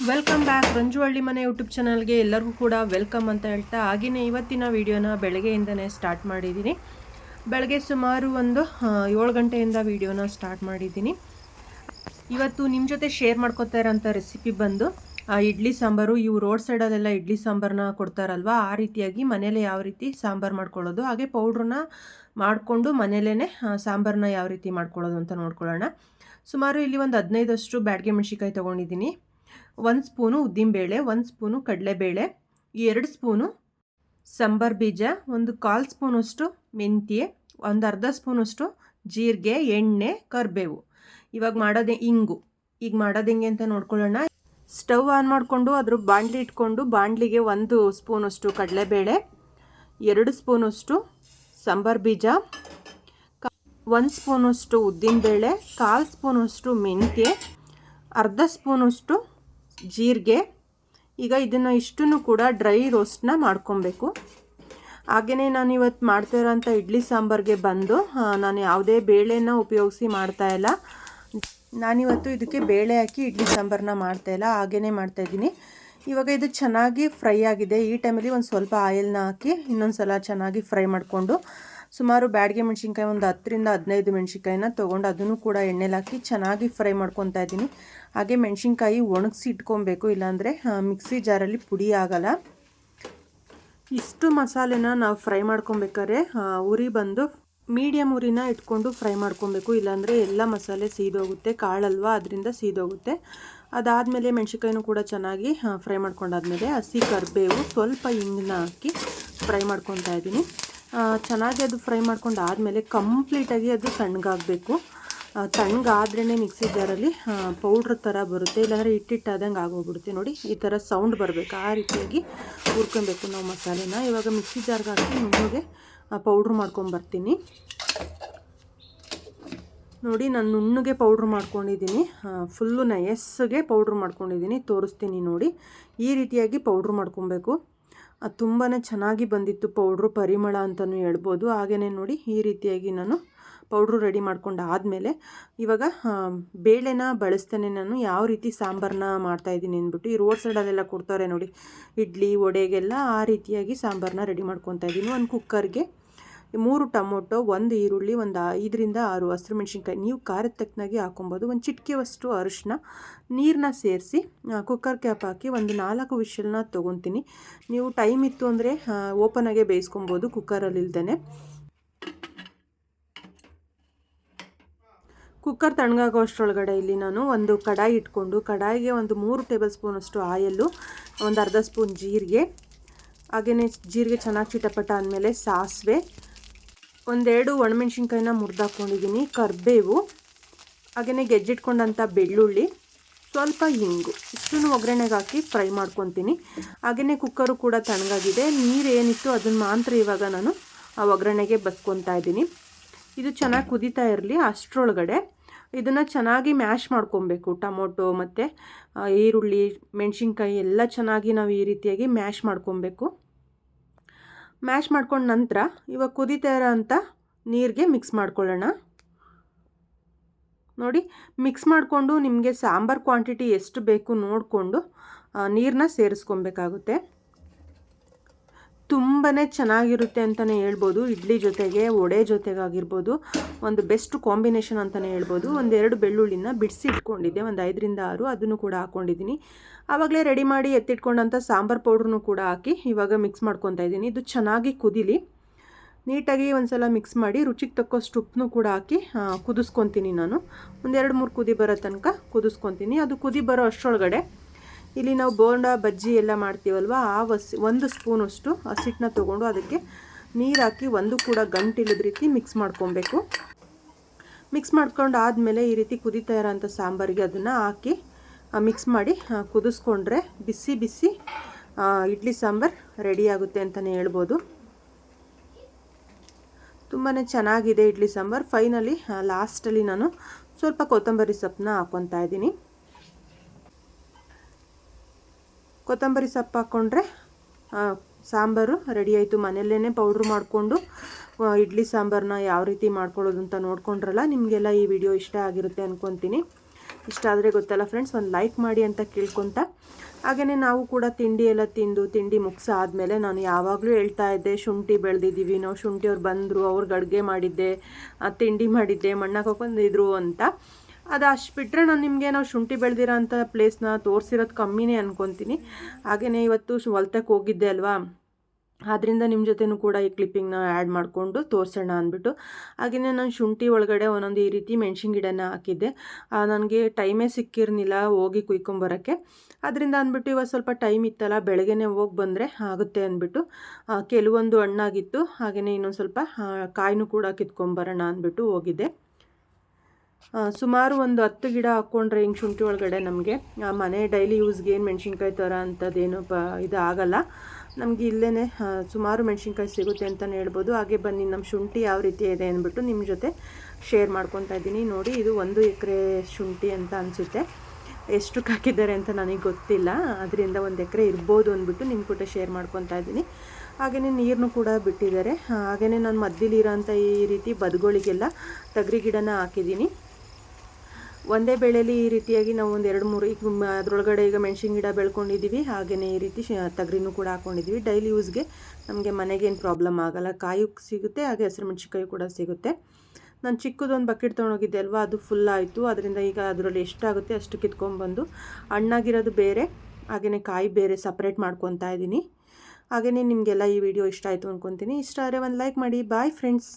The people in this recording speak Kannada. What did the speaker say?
ವೆಲ್ಕಮ್ ಬ್ಯಾಕ್ ರಂಜು ಹಳ್ಳಿ ಮನೆ ಯೂಟ್ಯೂಬ್ ಚಾನಲ್ಗೆ ಎಲ್ಲರಿಗೂ ಕೂಡ ವೆಲ್ಕಮ್ ಅಂತ ಹೇಳ್ತಾ ಹಾಗೆಯೇ ಇವತ್ತಿನ ವಿಡಿಯೋನ ಬೆಳಗ್ಗೆಯಿಂದನೇ ಸ್ಟಾರ್ಟ್ ಮಾಡಿದ್ದೀನಿ. ಬೆಳಗ್ಗೆ ಸುಮಾರು ಒಂದು 7 ಗಂಟೆಯಿಂದ ವಿಡಿಯೋನ ಸ್ಟಾರ್ಟ್ ಮಾಡಿದ್ದೀನಿ. ಇವತ್ತು ನಿಮ್ಮ ಜೊತೆ ಶೇರ್ ಮಾಡ್ಕೊತಾ ಇರೋಂಥ ರೆಸಿಪಿ ಬಂದು ಇಡ್ಲಿ ಸಾಂಬಾರು. ಇವು ರೋಡ್ ಸೈಡಲ್ಲೆಲ್ಲ ಇಡ್ಲಿ ಸಾಂಬಾರನ್ನ ಕೊಡ್ತಾರಲ್ವ, ಆ ರೀತಿಯಾಗಿ ಮನೇಲೆ ಯಾವ ರೀತಿ ಸಾಂಬಾರು ಮಾಡ್ಕೊಳ್ಳೋದು, ಹಾಗೆ ಪೌಡ್ರನ್ನ ಮಾಡಿಕೊಂಡು ಮನೇಲೇ ಸಾಂಬಾರನ್ನ ಯಾವ ರೀತಿ ಮಾಡ್ಕೊಳ್ಳೋದು ಅಂತ ನೋಡ್ಕೊಳ್ಳೋಣ. ಸುಮಾರು ಇಲ್ಲಿ ಒಂದು 15 ಬ್ಯಾಡಗೆ ಮೆಣಸಿನ್ಕಾಯಿ ತೊಗೊಂಡಿದ್ದೀನಿ. 1 ಸ್ಪೂನು ಉದ್ದಿನಬೇಳೆ, 1 ಸ್ಪೂನು ಕಡಲೆಬೇಳೆ, 2 ಸ್ಪೂನು ಸಾಂಬಾರ್ ಬೀಜ, 1/4 ಸ್ಪೂನಷ್ಟು ಮೆಂತ್ಯ, 1/2 ಸ್ಪೂನಷ್ಟು ಜೀರಿಗೆ, ಎಣ್ಣೆ, ಕರಿಬೇವು. ಇವಾಗ ಮಾಡೋದೇ ಇಂಗು. ಈಗ ಮಾಡೋದು ಹೆಂಗೆ ಅಂತ ನೋಡ್ಕೊಳ್ಳೋಣ. ಸ್ಟವ್ ಆನ್ ಮಾಡಿಕೊಂಡು ಅದ್ರ ಬಾಣಲಿ ಇಟ್ಕೊಂಡು ಬಾಣಲಿಗೆ 1 ಸ್ಪೂನಷ್ಟು ಕಡಲೆಬೇಳೆ, 2 ಸ್ಪೂನಷ್ಟು ಸಾಂಬಾರ್ ಬೀಜ, 1 ಸ್ಪೂನಷ್ಟು ಉದ್ದಿನಬೇಳೆ, 1/4 ಸ್ಪೂನಷ್ಟು ಮೆಂತ್ಯ, 1/2 ಸ್ಪೂನಷ್ಟು ಜೀರಿಗೆ. ಈಗ ಇದನ್ನು ಇಷ್ಟನ್ನು ಕೂಡ ಡ್ರೈ ರೋಸ್ಟ್ನ ಮಾಡ್ಕೊಬೇಕು. ಹಾಗೆಯೇ ನಾನು ಇವತ್ತು ಮಾಡ್ತಾ ಇರೋಂಥ ಇಡ್ಲಿ ಸಾಂಬಾರಿಗೆ ಬಂದು ನಾನು ಯಾವುದೇ ಬೇಳೆನ ಉಪಯೋಗಿಸಿ ಮಾಡ್ತಾಯಿಲ್ಲ. ನಾನಿವತ್ತು ಇದಕ್ಕೆ ಬೇಳೆ ಹಾಕಿ ಇಡ್ಲಿ ಸಾಂಬಾರನ್ನ ಮಾಡ್ತಾಯಿಲ್ಲ, ಹಾಗೇ ಮಾಡ್ತಾಯಿದ್ದೀನಿ. ಇವಾಗ ಇದು ಚೆನ್ನಾಗಿ ಫ್ರೈ ಆಗಿದೆ. ಈ ಟೈಮಲ್ಲಿ ಒಂದು ಸ್ವಲ್ಪ ಆಯಿಲ್ನ ಹಾಕಿ ಇನ್ನೊಂದು ಸಲ ಚೆನ್ನಾಗಿ ಫ್ರೈ ಮಾಡಿಕೊಂಡು ಸುಮಾರು ಬ್ಯಾಡಗೆ ಮೆಣಸಿನ್ಕಾಯಿ ಒಂದು 10ರಿಂದ 15 ಮೆಣಸಿನ್ಕಾಯಿನ ತೊಗೊಂಡು ಅದನ್ನು ಕೂಡ ಎಣ್ಣೆಲಿ ಹಾಕಿ ಚೆನ್ನಾಗಿ ಫ್ರೈ ಮಾಡ್ಕೊತಾ ಇದ್ದೀನಿ. ಹಾಗೆ ಮೆಣಸಿನ್ಕಾಯಿ ಒಣಗಿಸಿ ಇಟ್ಕೊಬೇಕು, ಇಲ್ಲಾಂದರೆ ಮಿಕ್ಸಿ ಜಾರಲ್ಲಿ ಪುಡಿ ಆಗಲ್ಲ. ಇಷ್ಟು ಮಸಾಲೆನ ನಾವು ಫ್ರೈ ಮಾಡ್ಕೊಬೇಕಾದ್ರೆ ಉರಿ ಬಂದು ಮೀಡಿಯಮ್ ಉರಿನ ಇಟ್ಕೊಂಡು ಫ್ರೈ ಮಾಡ್ಕೊಬೇಕು, ಇಲ್ಲಾಂದರೆ ಎಲ್ಲ ಮಸಾಲೆ ಸೀದೋಗುತ್ತೆ. ಕಾಳಲ್ವ, ಅದರಿಂದ ಸೀದೋಗುತ್ತೆ. ಅದಾದಮೇಲೆ ಮೆಣಸಿನ್ಕಾಯಿನೂ ಕೂಡ ಚೆನ್ನಾಗಿ ಫ್ರೈ ಮಾಡ್ಕೊಂಡಾದ್ಮೇಲೆ ಹಸಿ ಕರಿಬೇವು, ಸ್ವಲ್ಪ ಹಿಂಗನ್ನ ಹಾಕಿ ಫ್ರೈ ಮಾಡ್ಕೊತಾ ಇದ್ದೀನಿ. ಚೆನ್ನಾಗಿ ಅದು ಫ್ರೈ ಮಾಡ್ಕೊಂಡು ಆದಮೇಲೆ ಕಂಪ್ಲೀಟಾಗಿ ಅದು ತಣ್ಣಗಾಗಬೇಕು. ತಣ್ಣಗಾದ್ರೇ ಮಿಕ್ಸಿ ಜಾರಲ್ಲಿ ಪೌಡ್ರ್ ಥರ ಬರುತ್ತೆ, ಇಲ್ಲಾಂದರೆ ಹಿಟ್ಟಿಟ್ಟಾದಂಗೆ ಆಗೋಗ್ಬಿಡುತ್ತೆ. ನೋಡಿ, ಈ ಥರ ಸೌಂಡ್ ಬರಬೇಕು, ಆ ರೀತಿಯಾಗಿ ಹುರ್ಕೊಬೇಕು ನಾವು ಮಸಾಲೆನ. ಇವಾಗ ಮಿಕ್ಸಿ ಜಾರ್ಗೆ ಹಾಕಿ ನುಣ್ಣಗೆ ಪೌಡ್ರ್ ಮಾಡ್ಕೊಂಬರ್ತೀನಿ. ನೋಡಿ, ನಾನು ನುಣ್ಣಗೆ ಪೌಡ್ರ್ ಮಾಡ್ಕೊಂಡಿದ್ದೀನಿ, ಫುಲ್ಲು ನಯಸ್ಸಿಗೆ ಪೌಡ್ರ್ ಮಾಡ್ಕೊಂಡಿದ್ದೀನಿ. ತೋರಿಸ್ತೀನಿ ನೋಡಿ, ಈ ರೀತಿಯಾಗಿ ಪೌಡ್ರ್ ಮಾಡ್ಕೊಬೇಕು. ಅದು ತುಂಬಾ ಚೆನ್ನಾಗಿ ಬಂದಿತ್ತು ಪೌಡ್ರು, ಪರಿಮಳ ಅಂತಲೂ ಹೇಳ್ಬೋದು. ಹಾಗೆಯೇ ನೋಡಿ, ಈ ರೀತಿಯಾಗಿ ನಾನು ಪೌಡ್ರು ರೆಡಿ ಮಾಡ್ಕೊಂಡು ಆದಮೇಲೆ ಇವಾಗ ಬೇಳೆನ ಬಳಸ್ತೇನೆ. ನಾನು ಯಾವ ರೀತಿ ಸಾಂಬಾರನ್ನ ಮಾಡ್ತಾಯಿದ್ದೀನಿ ಅಂದ್ಬಿಟ್ಟು, ಈ ರೋಡ್ ಸೈಡಲ್ಲೆಲ್ಲ ಕೊಡ್ತಾರೆ ನೋಡಿ ಇಡ್ಲಿ ವಡೆಗೆಲ್ಲ, ಆ ರೀತಿಯಾಗಿ ಸಾಂಬಾರನ್ನ ರೆಡಿ ಮಾಡ್ಕೊತಾ ಇದ್ದೀನಿ. ಒಂದು ಕುಕ್ಕರ್ಗೆ 3 ಟೊಮೊಟೊ, 1 ಈರುಳ್ಳಿ, ಒಂದು 5ರಿಂದ 6 ಹಸಿರು ಮೆಣಸಿನ್ಕಾಯಿ, ನೀವು ಖಾರದ ತಕ್ಕನಾಗಿ ಹಾಕೊಬೋದು, ಒಂದು ಚಿಟಿಕೆಯಷ್ಟು ಅರಿಶಿನ, ನೀರನ್ನ ಸೇರಿಸಿ ಕುಕ್ಕರ್ ಕ್ಯಾಪ್ ಹಾಕಿ ಒಂದು 4 ವಿಷಲ್ನ ತೊಗೊತೀನಿ. ನೀವು ಟೈಮ್ ಇತ್ತು ಅಂದರೆ ಓಪನಾಗೆ ಬೇಯಿಸ್ಕೊಬೋದು ಕುಕ್ಕರಲ್ಲಿ ಇಲ್ದೇ. ಕುಕ್ಕರ್ ತಣ್ಣಗಾಗೋ ಅಷ್ಟರೊಳಗಡೆ ಇಲ್ಲಿ ನಾನು ಒಂದು ಕಡಾಯಿ ಇಟ್ಕೊಂಡು ಕಡಾಯಿಗೆ ಒಂದು 3 ಟೇಬಲ್ ಸ್ಪೂನಷ್ಟು ಆಯಲ್ಲು, ಒಂದು 1/2 ಸ್ಪೂನ್ ಜೀರಿಗೆ, ಹಾಗೆಯೇ ಜೀರಿಗೆ ಚೆನ್ನಾಗಿ ಚಿಟಪಟ ಆದಮೇಲೆ ಸಾಸಿವೆ, 1-2 ಒಣಮೆಣ್ಸಿನ್ಕಾಯಿನ ಮುರಿದಾಕೊಂಡಿದ್ದೀನಿ, ಕರಿಬೇವು, ಹಾಗೆಯೇ ಗೆಜ್ಜಿಟ್ಕೊಂಡಂಥ ಬೆಳ್ಳುಳ್ಳಿ, ಸ್ವಲ್ಪ ಹಿಂಗು, ಇಷ್ಟನ್ನು ಒಗ್ಗರಣೆಗೆ ಹಾಕಿ ಫ್ರೈ ಮಾಡ್ಕೊತೀನಿ. ಹಾಗೆಯೇ ಕುಕ್ಕರು ಕೂಡ ತಣ್ಣಗಾಗಿದೆ. ನೀರು ಏನಿತ್ತು ಅದನ್ನು ಮಾತ್ರ ಇವಾಗ ನಾನು ಆ ಒಗ್ಗರಣೆಗೆ ಬಸ್ಕೊತಾ ಇದ್ದೀನಿ. ಇದು ಚೆನ್ನಾಗಿ ಕುದೀತಾ ಇರಲಿ. ಅಷ್ಟರೊಳಗಡೆ ಇದನ್ನು ಚೆನ್ನಾಗಿ ಮ್ಯಾಶ್ ಮಾಡ್ಕೊಬೇಕು. ಟೊಮೊಟೊ ಮತ್ತು ಈರುಳ್ಳಿ, ಮೆಣಸಿನ್ಕಾಯಿ ಎಲ್ಲ ಚೆನ್ನಾಗಿ ನಾವು ಈ ರೀತಿಯಾಗಿ ಮ್ಯಾಶ್ ಮಾಡ್ಕೊಬೇಕು. ಮ್ಯಾಶ್ ಮಾಡ್ಕೊಂಡ ನಂತರ ಇವಾಗ ಕುದೀತಾ ಇರೋ ಅಂಥ ನೀರಿಗೆ ಮಿಕ್ಸ್ ಮಾಡ್ಕೊಳ್ಳೋಣ. ನೋಡಿ, ಮಿಕ್ಸ್ ಮಾಡಿಕೊಂಡು ನಿಮಗೆ ಸಾಂಬಾರು ಕ್ವಾಂಟಿಟಿ ಎಷ್ಟು ಬೇಕು ನೋಡಿಕೊಂಡು ನೀರನ್ನ ಸೇರಿಸ್ಕೊಬೇಕಾಗುತ್ತೆ. ತುಂಬಾ ಚೆನ್ನಾಗಿರುತ್ತೆ ಅಂತಲೇ ಹೇಳ್ಬೋದು. ಇಡ್ಲಿ ಜೊತೆಗೆ, ವಡೆ ಜೊತೆಗಾಗಿರ್ಬೋದು, ಒಂದು ಬೆಸ್ಟ್ ಕಾಂಬಿನೇಷನ್ ಅಂತಲೇ ಹೇಳ್ಬೋದು. 1-2 ಬೆಳ್ಳುಳ್ಳಿನ ಬಿಡಿಸಿ ಇಟ್ಕೊಂಡಿದ್ದೆ, ಒಂದು 5ರಿಂದ 6, ಅದನ್ನು ಕೂಡ ಹಾಕ್ಕೊಂಡಿದ್ದೀನಿ. ಆವಾಗಲೇ ರೆಡಿ ಮಾಡಿ ಎತ್ತಿಟ್ಕೊಂಡಂಥ ಸಾಂಬಾರು ಪೌಡ್ರನ್ನು ಕೂಡ ಹಾಕಿ ಇವಾಗ ಮಿಕ್ಸ್ ಮಾಡ್ಕೊತಾ ಇದ್ದೀನಿ. ಇದು ಚೆನ್ನಾಗಿ ಕುದೀಲಿ. ನೀಟಾಗಿ ಒಂದು ಸಲ ಮಿಕ್ಸ್ ಮಾಡಿ ರುಚಿಗೆ ತಕ್ಕಷ್ಟು ಉಪ್ಪನ್ನು ಕೂಡ ಹಾಕಿ ಕುದಿಸ್ಕೊತೀನಿ. ನಾನು ಒಂದು 2-3 ಕುದಿ ಬರೋ ತನಕ ಕುದಿಸ್ಕೊತೀನಿ. ಅದು ಕುದಿ ಬರೋ ಅಷ್ಟರೊಳಗಡೆ ಇಲ್ಲಿ ನಾವು ಬೋಂಡ ಬಜ್ಜಿ ಎಲ್ಲ ಮಾಡ್ತೀವಲ್ವ, ಆ 1 ಸ್ಪೂನಷ್ಟು ಹಸಿಟ್ಟನ್ನ ತೊಗೊಂಡು ಅದಕ್ಕೆ ನೀರು ಹಾಕಿ ಒಂದು ಕೂಡ ಗಂಟಿಲ್ಲದ ರೀತಿ ಮಿಕ್ಸ್ ಮಾಡ್ಕೊಬೇಕು. ಮಿಕ್ಸ್ ಮಾಡ್ಕೊಂಡು ಆದಮೇಲೆ ಈ ರೀತಿ ಕುದೀತಾ ಇರೋಂಥ ಸಾಂಬಾರಿಗೆ ಅದನ್ನು ಹಾಕಿ ಮಿಕ್ಸ್ ಮಾಡಿ ಕುದಿಸ್ಕೊಂಡ್ರೆ ಬಿಸಿ ಬಿಸಿ ಇಡ್ಲಿ ಸಾಂಬಾರು ರೆಡಿಯಾಗುತ್ತೆ ಅಂತಲೇ ಹೇಳ್ಬೋದು. ತುಂಬಾ ಚೆನ್ನಾಗಿದೆ ಇಡ್ಲಿ ಸಾಂಬಾರು. ಫೈನಲಿ ಲಾಸ್ಟಲ್ಲಿ ನಾನು ಸ್ವಲ್ಪ ಕೊತ್ತಂಬರಿ ಸೊಪ್ಪನ್ನ ಹಾಕ್ಕೊತಾ ಇದ್ದೀನಿ. ಕೊತ್ತಂಬರಿ ಸೊಪ್ಪು ಹಾಕ್ಕೊಂಡ್ರೆ ಸಾಂಬಾರು ರೆಡಿ ಆಯಿತು. ಮನೆಯಲ್ಲೇ ಪೌಡ್ರ್ ಮಾಡಿಕೊಂಡು ಇಡ್ಲಿ ಸಾಂಬಾರನ್ನ ಯಾವ ರೀತಿ ಮಾಡ್ಕೊಳ್ಳೋದು ಅಂತ ನೋಡ್ಕೊಂಡ್ರಲ್ಲ, ನಿಮಗೆಲ್ಲ ಈ ವಿಡಿಯೋ ಇಷ್ಟ ಆಗಿರುತ್ತೆ ಅಂದ್ಕೊತೀನಿ. ಇಷ್ಟ ಆದರೆ ಗೊತ್ತಲ್ಲ ಫ್ರೆಂಡ್ಸ್, ಒಂದು ಲೈಕ್ ಮಾಡಿ ಅಂತ ಕೇಳ್ಕೊತ, ಹಾಗೆಯೇ ನಾವು ಕೂಡ ತಿಂಡಿ ಎಲ್ಲ ತಿಂಡಿ ಮುಗಿಸ ಆದಮೇಲೆ ನಾನು ಯಾವಾಗಲೂ ಹೇಳ್ತಾ ಇದ್ದೆ, ಶುಂಠಿ ಬೆಳೆದಿದ್ದೀವಿ ನಾವು, ಶುಂಠಿಯವ್ರು ಬಂದರು, ಅವ್ರಿಗೆ ಅಡುಗೆ ಮಾಡಿದ್ದೆ, ತಿಂಡಿ ಮಾಡಿದ್ದೆ, ಮಣ್ಣಾಗೆ ಹಾಕೊಂಡಿದ್ರು ಅಂತ. ಅದು ಅಷ್ಟು ಬಿಟ್ಟರೆ ನಾನು ನಿಮಗೆ ನಾವು ಶುಂಠಿ ಬೆಳೆದಿರೋ ಅಂಥ ಪ್ಲೇಸ್ನ ತೋರಿಸಿರೋದು ಕಮ್ಮಿನೇ ಅನ್ಕೊತೀನಿ. ಹಾಗೆಯೇ ಇವತ್ತು ಹೊಲ್ತಕ್ಕೆ ಹೋಗಿದ್ದೆ ಅಲ್ವಾ, ಆದ್ದರಿಂದ ನಿಮ್ಮ ಜೊತೆನೂ ಕೂಡ ಈ ಕ್ಲಿಪ್ಪಿಂಗ್ನ ಆ್ಯಡ್ ಮಾಡಿಕೊಂಡು ತೋರಿಸೋಣ ಅಂದ್ಬಿಟ್ಟು. ಹಾಗೆಯೇ ನಾನು ಶುಂಠಿ ಒಳಗಡೆ ಒಂದೊಂದು ಈ ರೀತಿ ಮೆಣಸಿನ ಗಿಡನ ಹಾಕಿದ್ದೆ. ನನಗೆ ಟೈಮೇ ಸಿಕ್ಕಿರಲಿಲ್ಲ ಹೋಗಿ ಕುಯ್ಕೊಂಬರೋಕ್ಕೆ. ಅದರಿಂದ ಅಂದ್ಬಿಟ್ಟು ಇವತ್ತು ಸ್ವಲ್ಪ ಟೈಮ್ ಇತ್ತಲ್ಲ, ಬೆಳಗ್ಗೆನೇ ಹೋಗಿ ಬಂದರೆ ಆಗುತ್ತೆ ಅಂದ್ಬಿಟ್ಟು ಕೆಲವೊಂದು ಹಣ್ಣಾಗಿತ್ತು, ಹಾಗೆಯೇ ಇನ್ನೊಂದು ಸ್ವಲ್ಪ ಕಾಯಿನೂ ಕೂಡ ಕಿತ್ಕೊಂಬರೋಣ ಅಂದ್ಬಿಟ್ಟು ಹೋಗಿದ್ದೆ. ಸುಮಾರು ಒಂದು 10 ಗಿಡ ಹಾಕ್ಕೊಂಡ್ರೆ ಹಿಂಗೆ ಶುಂಠಿ ಒಳಗಡೆ ನಮಗೆ ಮನೆ ಡೈಲಿ ಯೂಸ್ಗೆ ಏನು ಮೆಣಸಿನ್ಕಾಯಿ ಥರ ಅಂಥದ್ದೇನು ಇದು ಆಗಲ್ಲ. ನಮಗೆ ಇಲ್ಲೇ ಸುಮಾರು ಮೆಣಸಿನ್ಕಾಯಿ ಸಿಗುತ್ತೆ ಅಂತಲೇ ಹೇಳ್ಬೋದು. ಹಾಗೆ ಬನ್ನಿ ನಮ್ಮ ಶುಂಠಿ ಯಾವ ರೀತಿ ಇದೆ ಅಂದ್ಬಿಟ್ಟು ನಿಮ್ಮ ಜೊತೆ ಶೇರ್ ಮಾಡ್ಕೊತಾ ಇದ್ದೀನಿ. ನೋಡಿ, ಇದು 1 ಎಕರೆ ಶುಂಠಿ ಅಂತ ಅನಿಸುತ್ತೆ. ಎಷ್ಟಕ್ಕೆ ಹಾಕಿದ್ದಾರೆ ಅಂತ ನನಗೆ ಗೊತ್ತಿಲ್ಲ, ಅದರಿಂದ 1 ಎಕರೆ ಇರ್ಬೋದು ಅಂದ್ಬಿಟ್ಟು ನಿಮ್ಮ ಕೂಡ ಶೇರ್ ಮಾಡ್ಕೊತಾ ಇದ್ದೀನಿ. ಹಾಗೆಯೇ ನೀರನ್ನು ಕೂಡ ಬಿಟ್ಟಿದ್ದಾರೆ. ಹಾಗೆಯೇ ನಾನು ಮಧ್ಯಲಿರೋಂಥ ಈ ರೀತಿ ಬದುಗಳಿಗೆಲ್ಲ ತೊಗರಿ ಗಿಡನ ಹಾಕಿದ್ದೀನಿ. ಒಂದೇ ಬೆಳೆಯಲ್ಲಿ ಈ ರೀತಿಯಾಗಿ ನಾವು ಒಂದು 2-3 ಈಗ ಅದರೊಳಗಡೆ ಈಗ ಮೆಣಸಿನ ಗಿಡ ಬೆಳ್ಕೊಂಡಿದ್ದೀವಿ, ಹಾಗೆಯೇ ಈ ರೀತಿ ತೊಗರಿನೂ ಕೂಡ ಹಾಕ್ಕೊಂಡಿದ್ದೀವಿ. ಡೈಲಿ ಯೂಸ್ಗೆ ನಮಗೆ ಮನೆಗೇನು ಪ್ರಾಬ್ಲಮ್ ಆಗೋಲ್ಲ, ಕಾಯಿ ಸಿಗುತ್ತೆ, ಹಾಗೆ ಹಸಿರು ಮೆಣಸಿನ್ಕಾಯಿ ಕೂಡ ಸಿಗುತ್ತೆ. ನಾನು ಚಿಕ್ಕದೊಂದು ಬಕೆಟ್ ತೊಗೊಂಡೋಗಿದ್ದೆ ಅಲ್ವಾ, ಅದು ಫುಲ್ ಆಯಿತು. ಅದರಿಂದ ಈಗ ಅದರಲ್ಲಿ ಎಷ್ಟಾಗುತ್ತೆ ಅಷ್ಟು ಕಿತ್ಕೊಂಡ್ಬಂದು ಹಣ್ಣಾಗಿರೋದು ಬೇರೆ, ಹಾಗೆಯೇ ಕಾಯಿ ಬೇರೆ ಸಪ್ರೇಟ್ ಮಾಡ್ಕೊತಾ ಇದ್ದೀನಿ. ಹಾಗೆಯೇ ನಿಮಗೆಲ್ಲ ಈ ವಿಡಿಯೋ ಇಷ್ಟ ಆಯಿತು ಅಂದ್ಕೊತೀನಿ. ಇಷ್ಟ ಆದರೆ ಒಂದು ಲೈಕ್ ಮಾಡಿ. Bye friends.